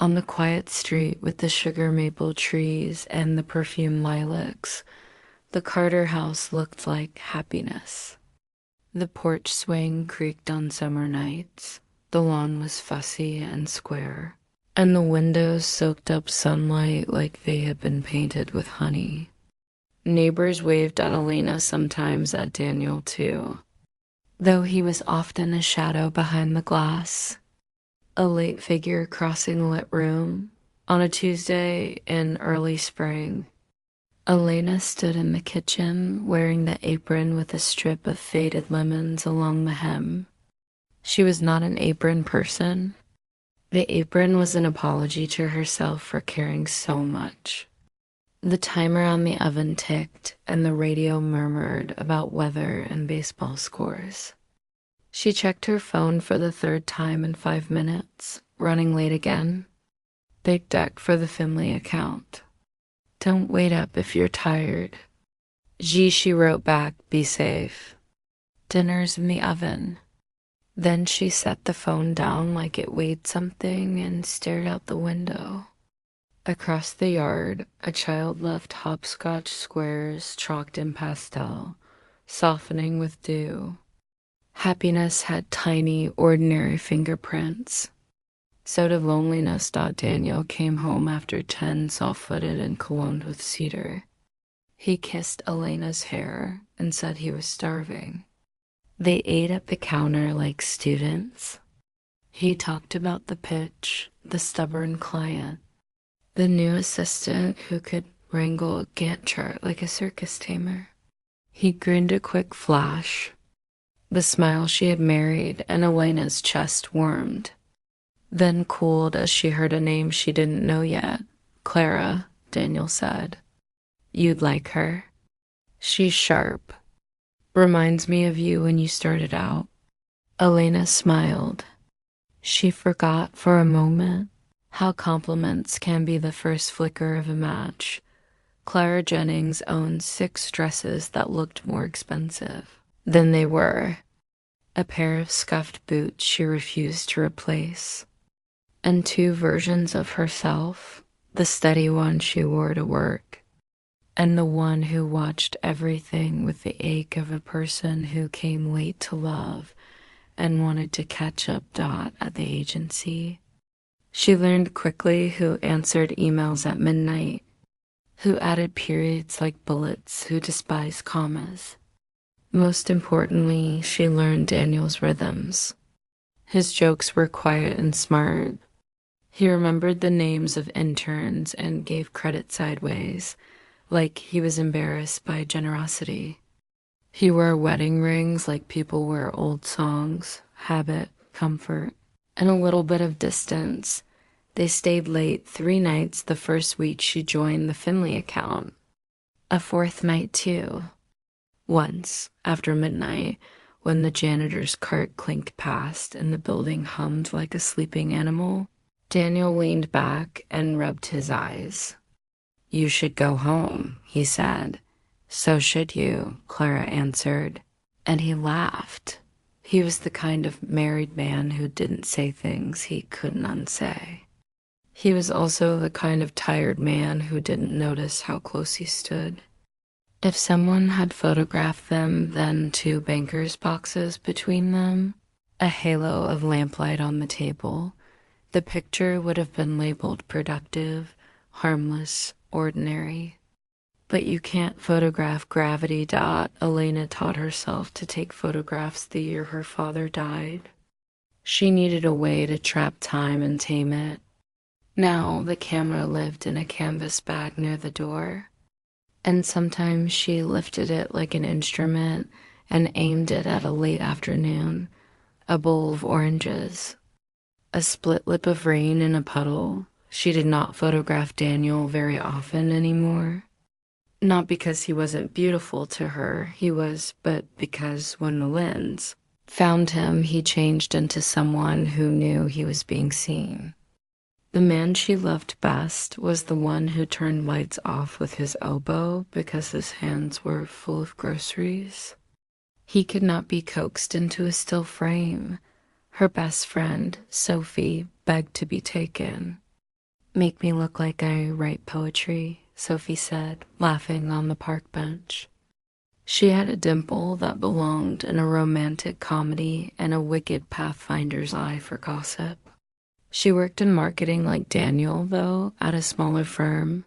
On the quiet street with the sugar maple trees and the perfume lilacs, the Carter house looked like happiness. The porch swing creaked on summer nights, the lawn was fussy and square, and the windows soaked up sunlight like they had been painted with honey. Neighbors waved at Elena, sometimes at Daniel too, though he was often a shadow behind the glass, a late figure crossing the lit room. On a Tuesday in early spring, Elena stood in the kitchen wearing the apron with a strip of faded lemons along the hem. She was not an apron person. The apron was an apology to herself for caring so much. The timer on the oven ticked, and the radio murmured about weather and baseball scores. She checked her phone for the third time in 5 minutes, running late again. Big deck for the Finley account. Don't wait up if you're tired. Gee, she wrote back, be safe. Dinner's in the oven. Then she set the phone down like it weighed something and stared out the window. Across the yard, a child left hopscotch squares chalked in pastel, softening with dew. Happiness had tiny, ordinary fingerprints. So did loneliness. Daniel came home after 10, soft-footed and cologned with cedar. He kissed Elena's hair and said he was starving. They ate at the counter like students. He talked about the pitch, the stubborn client, the new assistant who could wrangle a Gantt chart like a circus tamer. He grinned a quick flash, the smile she had married, and Elena's chest warmed, then cooled as she heard a name she didn't know yet. Clara, Daniel said. You'd like her. She's sharp. Reminds me of you when you started out. Elena smiled. She forgot for a moment how compliments can be the first flicker of a match. Clara Jennings owned 6 dresses that looked more expensive than they were, a pair of scuffed boots she refused to replace, and 2 versions of herself, the steady one she wore to work, and the one who watched everything with the ache of a person who came late to love and wanted to catch up. At the agency. She learned quickly who answered emails at midnight, who added periods like bullets, who despised commas. Most importantly, she learned Daniel's rhythms. His jokes were quiet and smart. He remembered the names of interns and gave credit sideways, like he was embarrassed by generosity. He wore wedding rings like people wear old songs, habit, comfort, and a little bit of distance. They stayed late 3 nights the first week she joined the Finley account. A 4th night too. Once, after midnight, when the janitor's cart clinked past and the building hummed like a sleeping animal, Daniel leaned back and rubbed his eyes. You should go home, he said. So should you, Clara answered, and he laughed. He was the kind of married man who didn't say things he couldn't unsay. He was also the kind of tired man who didn't notice how close he stood. If someone had photographed them, then 2 banker's boxes between them, a halo of lamplight on the table, the picture would have been labeled productive, harmless, ordinary. But you can't photograph gravity. Elena taught herself to take photographs the year her father died. She needed a way to trap time and tame it. Now the camera lived in a canvas bag near the door, and sometimes she lifted it like an instrument and aimed it at a late afternoon, a bowl of oranges, a split lip of rain in a puddle. She did not photograph Daniel very often anymore. Not because he wasn't beautiful to her, he was, but because when the lens found him, he changed into someone who knew he was being seen. The man she loved best was the one who turned lights off with his elbow because his hands were full of groceries. He could not be coaxed into a still frame. Her best friend, Sophie, begged to be taken. Make me look like I write poetry, Sophie said, laughing on the park bench. She had a dimple that belonged in a romantic comedy and a wicked pathfinder's eye for gossip. She worked in marketing like Daniel, though, at a smaller firm,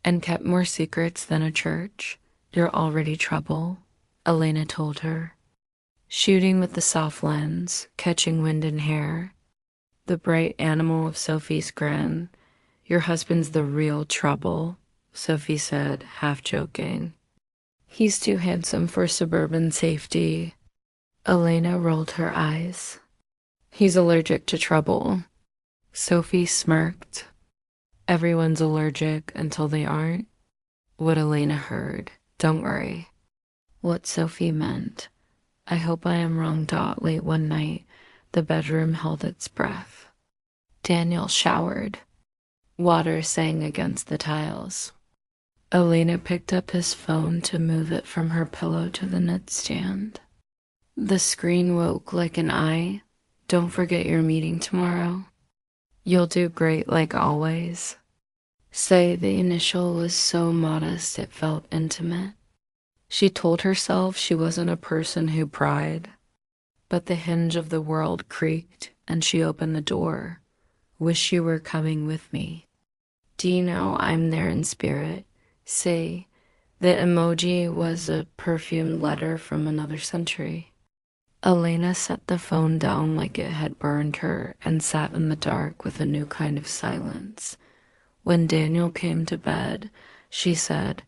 and kept more secrets than a church. You're already trouble, Elena told her. Shooting with the soft lens, catching wind and hair, the bright animal of Sophie's grin. Your husband's the real trouble, Sophie said, half joking. He's too handsome for suburban safety. Elena rolled her eyes. He's allergic to trouble. Sophie smirked. Everyone's allergic until they aren't. What Elena heard. Don't worry. What Sophie meant. I hope I am wrong. Late one night, the bedroom held its breath. Daniel showered. Water sang against the tiles. Elena picked up his phone to move it from her pillow to the nightstand. The screen woke like an eye. Don't forget your meeting tomorrow. You'll do great like always. Say the initial was so modest it felt intimate. She told herself she wasn't a person who pried. But the hinge of the world creaked and she opened the door. Wish you were coming with me. Do you know I'm there in spirit? Say, the emoji was a perfumed letter from another century. Elena set the phone down like it had burned her and sat in the dark with a new kind of silence. When Daniel came to bed, she said,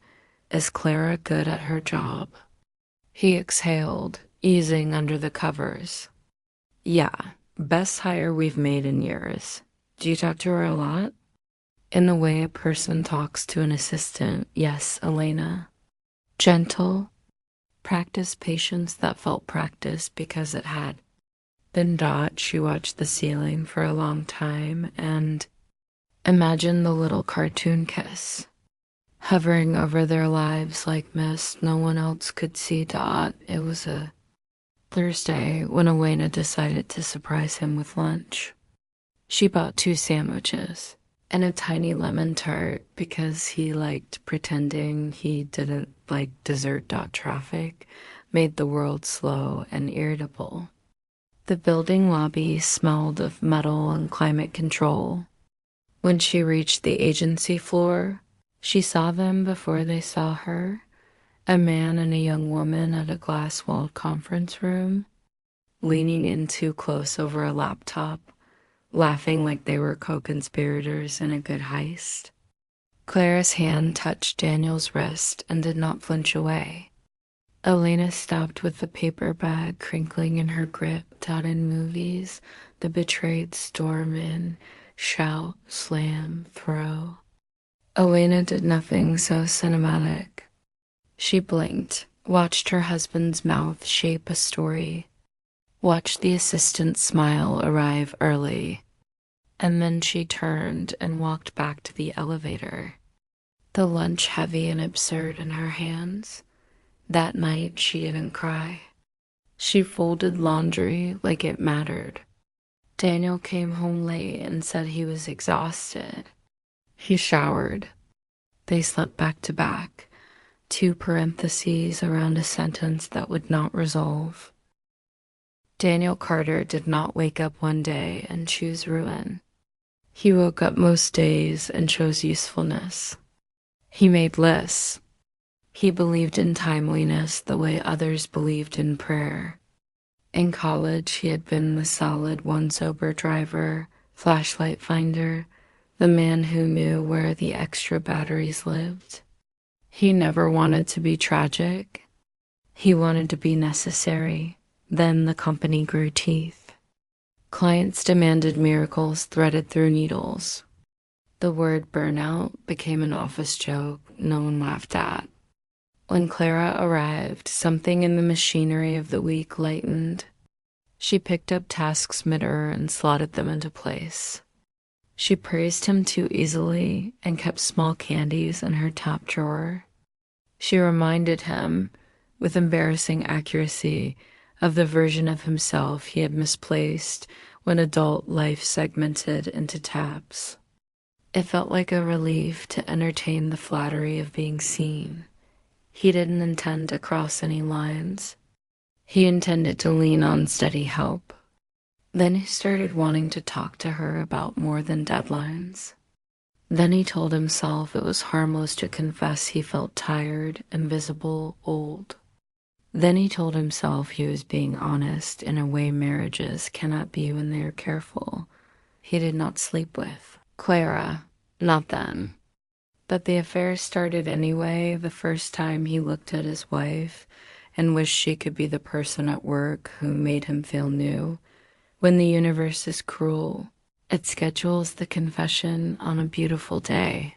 "Is Clara good at her job?" He exhaled, easing under the covers. Yeah, best hire we've made in years. Do you talk to her a lot? In the way a person talks to an assistant, yes, Elena. Gentle, practiced patience that felt practiced because it had. Then she watched the ceiling for a long time and imagined the little cartoon kiss, hovering over their lives like mist no one else could see. It was a Thursday when Elena decided to surprise him with lunch. She bought 2 sandwiches and a tiny lemon tart because he liked pretending he didn't like dessert. Traffic made the world slow and irritable. The building lobby smelled of metal and climate control. When she reached the agency floor, she saw them before they saw her, a man and a young woman at a glass-walled conference room, leaning in too close over a laptop, laughing like they were co-conspirators in a good heist. Clara's hand touched Daniel's wrist and did not flinch away. Elena stopped with the paper bag crinkling in her grip. In movies, the betrayed storm in, shout, slam, throw. Elena did nothing so cinematic. She blinked, watched her husband's mouth shape a story, watched the assistant's smile arrive early, and then she turned and walked back to the elevator, the lunch heavy and absurd in her hands. That night she didn't cry. She folded laundry like it mattered. Daniel came home late and said he was exhausted. He showered. They slept back to back, 2 parentheses around a sentence that would not resolve. Daniel Carter did not wake up one day and choose ruin. He woke up most days and chose usefulness. He made lists. He believed in timeliness the way others believed in prayer. In college, he had been the solid one sober driver, flashlight finder, the man who knew where the extra batteries lived. He never wanted to be tragic. He wanted to be necessary. Then the company grew teeth. Clients demanded miracles threaded through needles. The word burnout became an office joke no one laughed at. When Clara arrived, something in the machinery of the week lightened. She picked up tasks mid-air and slotted them into place. She praised him too easily and kept small candies in her top drawer. She reminded him, with embarrassing accuracy, of the version of himself he had misplaced when adult life segmented into tabs. It felt like a relief to entertain the flattery of being seen. He didn't intend to cross any lines. He intended to lean on steady help. Then he started wanting to talk to her about more than deadlines. Then he told himself it was harmless to confess he felt tired, invisible, old. Then he told himself he was being honest in a way marriages cannot be when they are careful. He did not sleep with Clara, not then. But the affair started anyway the first time he looked at his wife and wished she could be the person at work who made him feel new. When the universe is cruel, it schedules the confession on a beautiful day.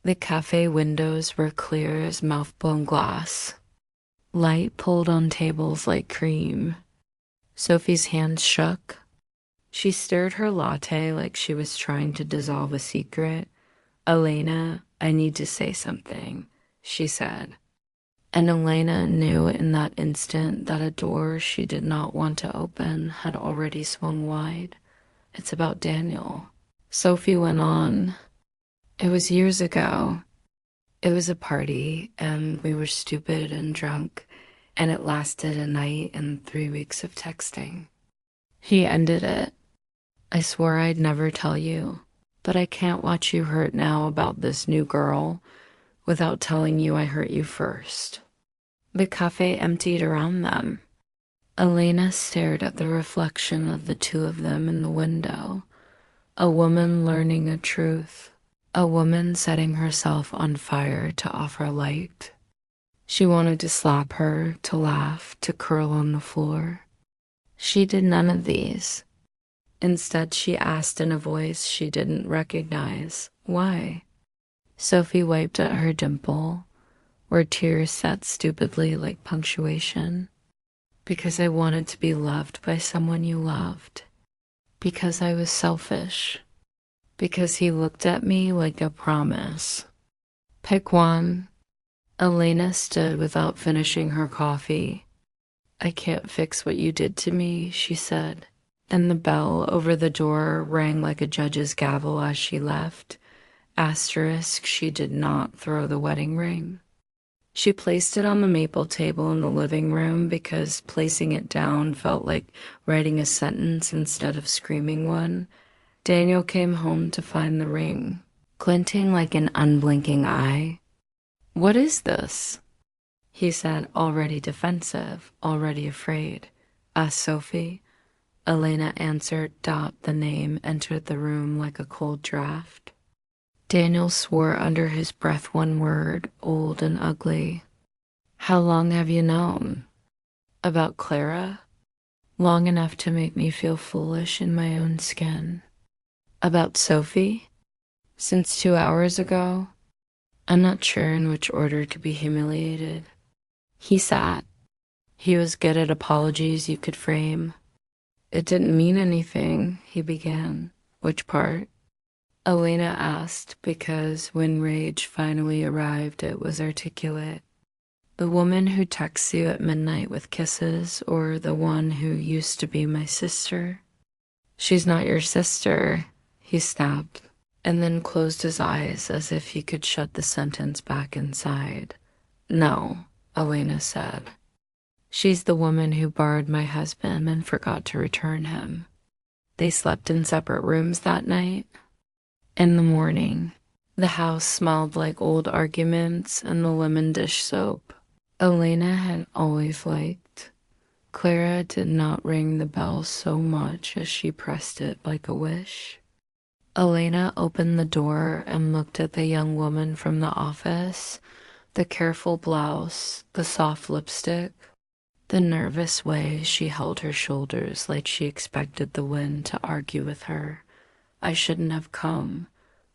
The cafe windows were clear as mouth-blown glass. Light pulled on tables like cream. Sophie's hands shook. She stirred her latte like she was trying to dissolve a secret. "Elena, I need to say something," she said. And Elena knew in that instant that a door she did not want to open had already swung wide. "It's about Daniel." Sophie went on. "It was years ago. It was a party, and we were stupid and drunk, and it lasted a night and 3 weeks of texting. He ended it. I swore I'd never tell you, but I can't watch you hurt now about this new girl without telling you I hurt you first." The cafe emptied around them. Elena stared at the reflection of the two of them in the window. A woman learning a truth. A woman setting herself on fire to offer light. She wanted to slap her, to laugh, to curl on the floor. She did none of these. Instead, she asked in a voice she didn't recognize, "Why?" Sophie wiped at her dimple, where tears sat stupidly like punctuation. "Because I wanted to be loved by someone you loved. Because I was selfish. Because he looked at me like a promise." "Pick one." Elena stood without finishing her coffee. "I can't fix what you did to me," she said. And the bell over the door rang like a judge's gavel as she left. Asterisk, she did not throw the wedding ring. She placed it on the maple table in the living room because placing it down felt like writing a sentence instead of screaming one. Daniel came home to find the ring, glinting like an unblinking eye. "What is this?" he said, already defensive, already afraid. "Asked Sophie." Elena answered. The name entered the room like a cold draft. Daniel swore under his breath one word, old and ugly. "How long have you known?" "About Clara?" "Long enough to make me feel foolish in my own skin." "About Sophie?" "Since 2 hours ago." I'm not sure in which order to be humiliated. He sat. He was good at apologies you could frame. "It didn't mean anything," he began. "Which part?" Elena asked, because when rage finally arrived, it was articulate. "The woman who texts you at midnight with kisses, or the one who used to be my sister?" "She's not your sister," he snapped, and then closed his eyes as if he could shut the sentence back inside. "No," Elena said. "She's the woman who borrowed my husband and forgot to return him." They slept in separate rooms that night. In the morning, the house smelled like old arguments and the lemon dish soap Elena had always liked. Clara did not ring the bell so much as she pressed it like a wish. Elena opened the door and looked at the young woman from the office, the careful blouse, the soft lipstick, the nervous way she held her shoulders like she expected the wind to argue with her. "I shouldn't have come,"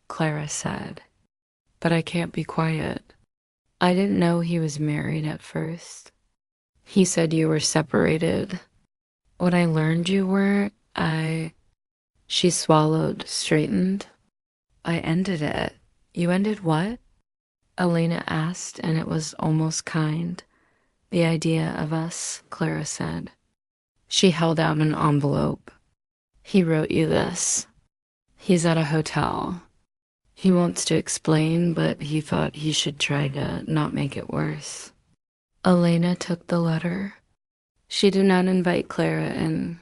Clara said. "But I can't be quiet. I didn't know he was married at first. He said you were separated. When I learned you were, She swallowed, straightened. "I ended it." "You ended what?" Elena asked, and it was almost kind. "The idea of us," Clara said. She held out an envelope. "He wrote you this. He's at a hotel." He wants to explain, but he thought he should try to not make it worse. Elena took the letter. She did not invite Clara in.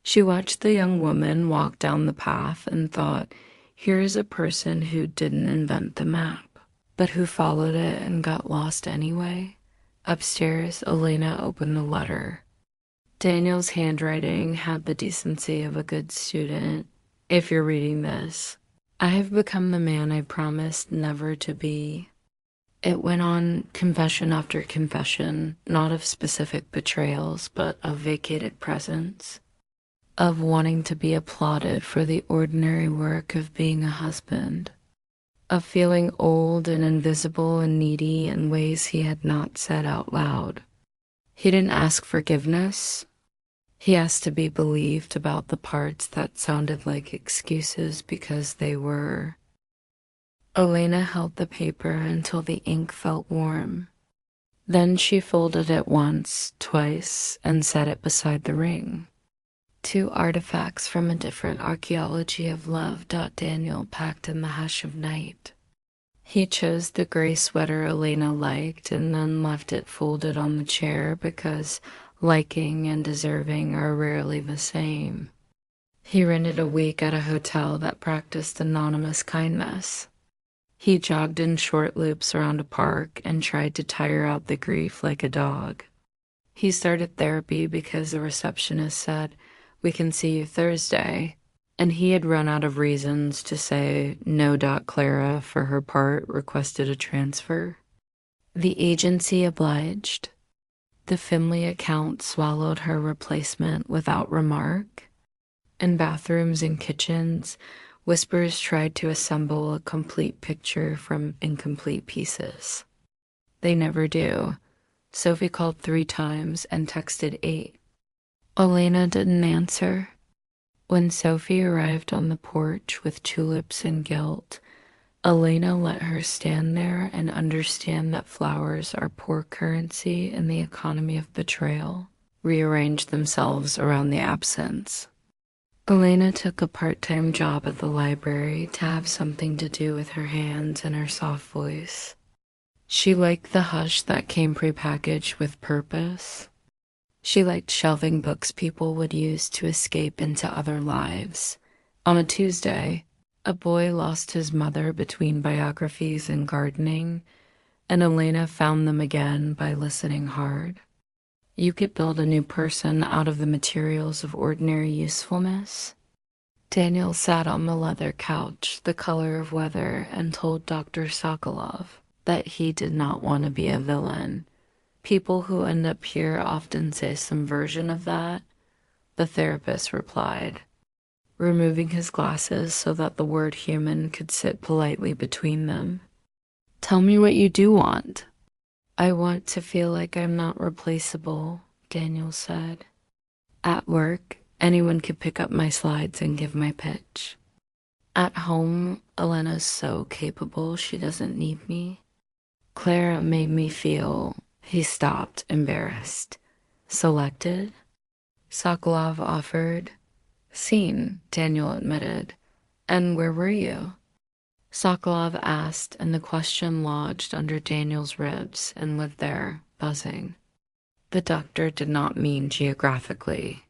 She watched the young woman walk down the path and thought, here is a person who didn't invent the map, but who followed it and got lost anyway. Upstairs, Elena opened the letter. Daniel's handwriting had the decency of a good student. If you're reading this, I have become the man I promised never to be. It went on confession after confession, not of specific betrayals, but of vacated presence, of wanting to be applauded for the ordinary work of being a husband, of feeling old and invisible and needy in ways he had not said out loud. He didn't ask forgiveness. He asked to be believed about the parts that sounded like excuses because they were. Elena held the paper until the ink felt warm. Then she folded it once, twice, and set it beside the ring. 2 artifacts from a different archaeology of love. Daniel packed in the hush of night. He chose the gray sweater Elena liked and then left it folded on the chair because liking and deserving are rarely the same. He rented a week at a hotel that practiced anonymous kindness. He jogged in short loops around a park and tried to tire out the grief like a dog. He started therapy because the receptionist said, "We can see you Thursday," and he had run out of reasons to say no. Clara, for her part, requested a transfer. The agency obliged. The Finley account swallowed her replacement without remark. In bathrooms and kitchens, Whispers tried to assemble a complete picture from incomplete pieces. They never do. Sophie called 3 times and texted 8. Elena didn't answer. When Sophie arrived on the porch with tulips and guilt, Elena let her stand there and understand that flowers are poor currency in the economy of betrayal, rearrange themselves around the absence. Elena took a part-time job at the library to have something to do with her hands and her soft voice. She liked the hush that came prepackaged with purpose. She liked shelving books people would use to escape into other lives. On a Tuesday, a boy lost his mother between biographies and gardening, and Elena found them again by listening hard. You could build a new person out of the materials of ordinary usefulness. Daniel sat on the leather couch, the color of weather, and told Dr. Sokolov that he did not want to be a villain. People who end up here often say some version of that. The therapist replied, removing his glasses so that the word human could sit politely between them. "Tell me what you do want." "I want to feel like I'm not replaceable," Daniel said. "At work, anyone could pick up my slides and give my pitch. At home, Elena's so capable she doesn't need me. Clara made me feel..." He stopped, embarrassed. "Selected?" Sokolov offered. "Seen," Daniel admitted. "And where were you?" Sokolov asked, and the question lodged under Daniel's ribs and lived there, buzzing. The doctor did not mean geographically.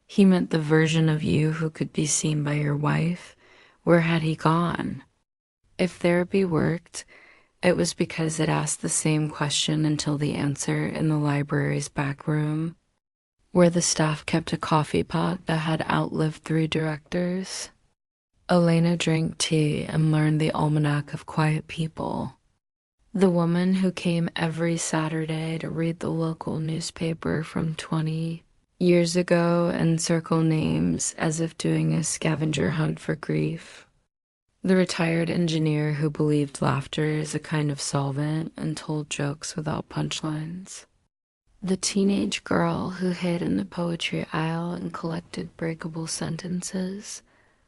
He meant the version of you who could be seen by your wife. Where had he gone? If therapy worked, it was because it asked the same question until the answer in the library's back room, where the staff kept a coffee pot that had outlived 3 directors. Elena drank tea and learned the Almanac of Quiet People. The woman who came every Saturday to read the local newspaper from 20 years ago and circle names as if doing a scavenger hunt for grief. The retired engineer who believed laughter is a kind of solvent and told jokes without punchlines. The teenage girl who hid in the poetry aisle and collected breakable sentences.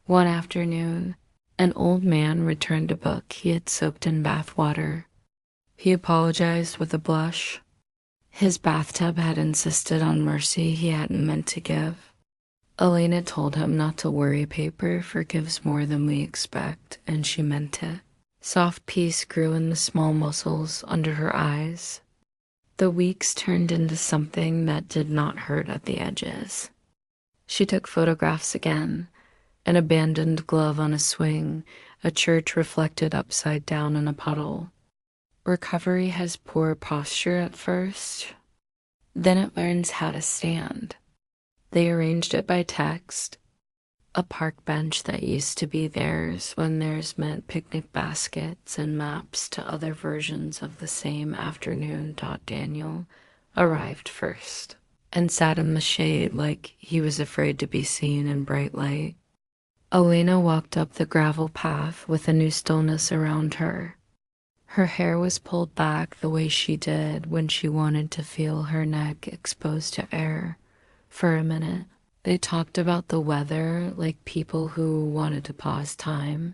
One afternoon, an old man returned a book he had soaked in bath water. He apologized with a blush. His bathtub had insisted on mercy he hadn't meant to give. Elena told him not to worry. Paper forgives more than we expect, and she meant it. Soft peace grew in the small muscles under her eyes. The weeks turned into something that did not hurt at the edges. She took photographs again, an abandoned glove on a swing, a church reflected upside down in a puddle. Recovery has poor posture at first, then it learns how to stand. They arranged it by text. A park bench that used to be theirs when theirs meant picnic baskets and maps to other versions of the same afternoon. Daniel arrived first and sat in the shade like he was afraid to be seen in bright light. Elena walked up the gravel path with a new stillness around her. Her hair was pulled back the way she did when she wanted to feel her neck exposed to air. For a minute, they talked about the weather like people who wanted to pause time,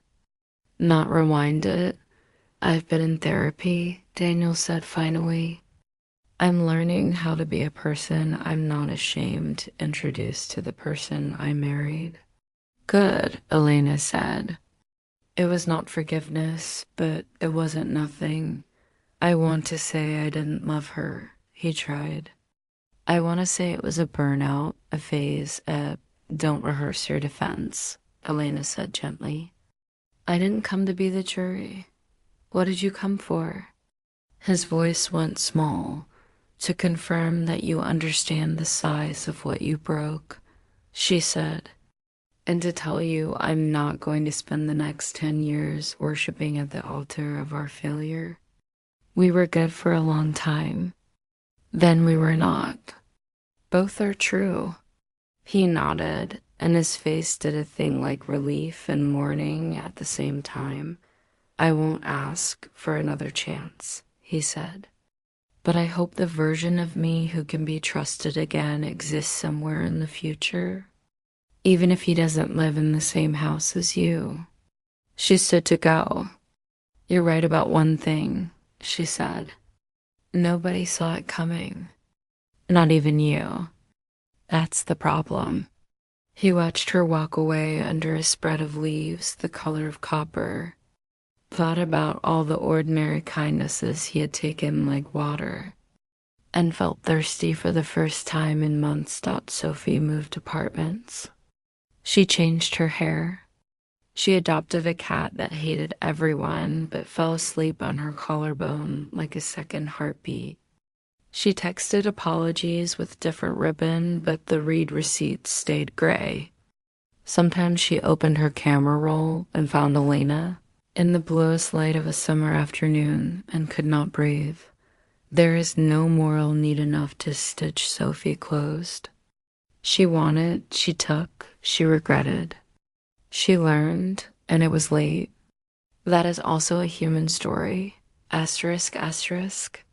not rewind it. I've been in therapy, Daniel said finally. I'm learning how to be a person I'm not ashamed to introduce to the person I married. Good, Elena said. It was not forgiveness, but it wasn't nothing. I want to say I didn't love her, he tried. I want to say it was a burnout, a phase, don't rehearse your defense, Elena said gently. I didn't come to be the jury. What did you come for? His voice went small, to confirm that you understand the size of what you broke, she said, and to tell you I'm not going to spend the next 10 years worshiping at the altar of our failure. We were good for a long time. Then we were not. Both are true. He nodded, and his face did a thing like relief and mourning at the same time. I won't ask for another chance, he said. But I hope the version of me who can be trusted again exists somewhere in the future, even if he doesn't live in the same house as you. She stood to go. You're right about one thing, she said. Nobody saw it coming. Not even you. That's the problem. He watched her walk away under a spread of leaves the color of copper, thought about all the ordinary kindnesses he had taken like water, and felt thirsty for the first time in months. Sophie moved apartments. She changed her hair. She adopted a cat that hated everyone but fell asleep on her collarbone like a second heartbeat. She texted apologies with different ribbon, but the read receipts stayed gray. Sometimes she opened her camera roll and found Elena in the bluest light of a summer afternoon and could not breathe. There is no moral need enough to stitch Sophie closed. She wanted, she took, she regretted. She learned, and it was late. That is also a human story. Asterisk, asterisk.